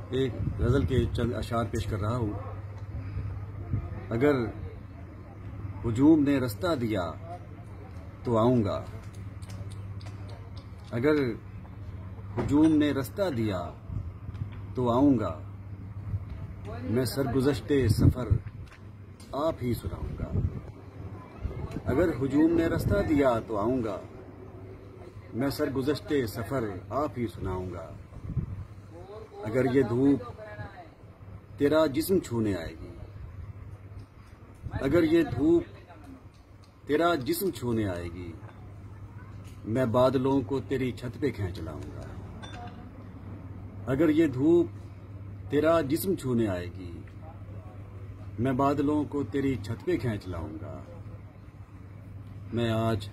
एक गज़ल के चंद अशार पेश कर रहा हूँ। अगर हुजूम ने रास्ता दिया तो आऊँगा, अगर हुजूम ने रास्ता दिया तो आऊँगा, मैं सरगुज़श्ते सफ़र आप ही सुनाऊँगा। अगर हुजूम ने रास्ता दिया तो आऊँगा, मैं सरगुज़श्ते सफ़र आप ही सुनाऊँगा। अगर ये धूप तेरा जिस्म छूने आएगी, अगर ये धूप तेरा जिस्म छूने आएगी, मैं बादलों को तेरी छत पे खींच लाऊंगा। अगर ये धूप तेरा जिस्म छूने आएगी, मैं बादलों को तेरी छत पे खींच लाऊंगा। मैं आज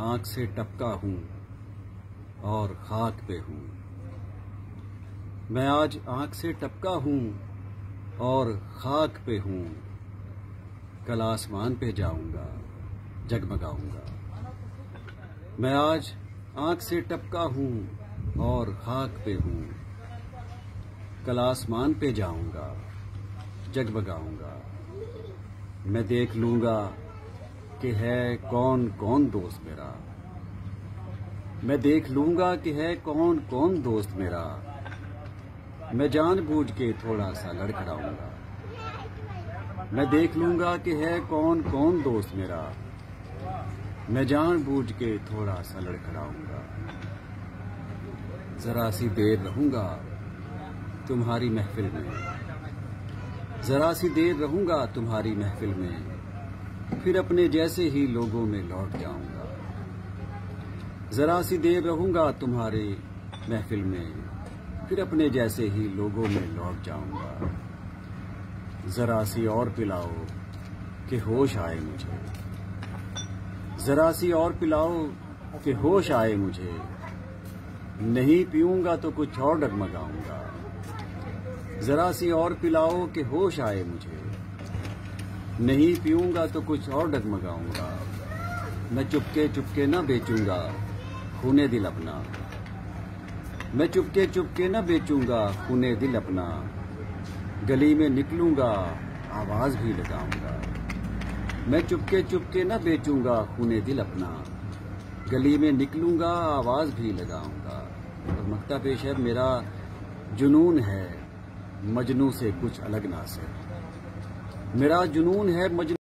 आंख से टपका हूँ और खाक पे हूँ, मैं आज आंख से टपका हूँ और खाक पे हूँ। कल आसमान पे जाऊंगा, जगमगाऊंगा। मैं आज आंख से टपका हूँ और खाक पे हूँ, कल आसमान पे जाऊंगा, जगमगाऊंगा। मैं देख लूंगा कि है कौन कौन दोस्त मेरा, मैं देख लूंगा कि है कौन कौन दोस्त मेरा। मैं जानबूझ के थोड़ा सा लड़खड़ाऊंगा, मैं देख लूंगा कि है कौन कौन दोस्त मेरा। मैं जानबूझ के थोड़ा सा लड़खड़ाऊंगा। जरा सी देर रहूंगा तुम्हारी महफिल में, जरा सी देर रहूंगा तुम्हारी महफिल में, फिर अपने जैसे ही लोगों में लौट जाऊंगा। जरा सी देर रहूंगा तुम्हारी महफिल में, फिर अपने जैसे ही लोगों में लौट जाऊंगा। जरा सी और पिलाओ कि होश आए मुझे, जरा सी और पिलाओ कि होश आए मुझे। नहीं पीऊंगा तो कुछ और डगमगाऊंगा। जरा सी और पिलाओ कि होश आए मुझे, नहीं पीऊंगा तो कुछ और डगमगाऊंगा। मैं चुपके चुपके न बेचूंगा खूने दिल अपना, मैं चुपके चुपके न बेचूंगा खूने दिल अपना। गली में निकलूंगा आवाज भी लगाऊंगा, मैं चुपके चुपके न बेचूंगा खूने दिल अपना। गली में निकलूंगा आवाज भी लगाऊंगा। और मक्ता पेश है, मेरा जुनून है मजनू से कुछ अलग ना से, मेरा जुनून है मजनू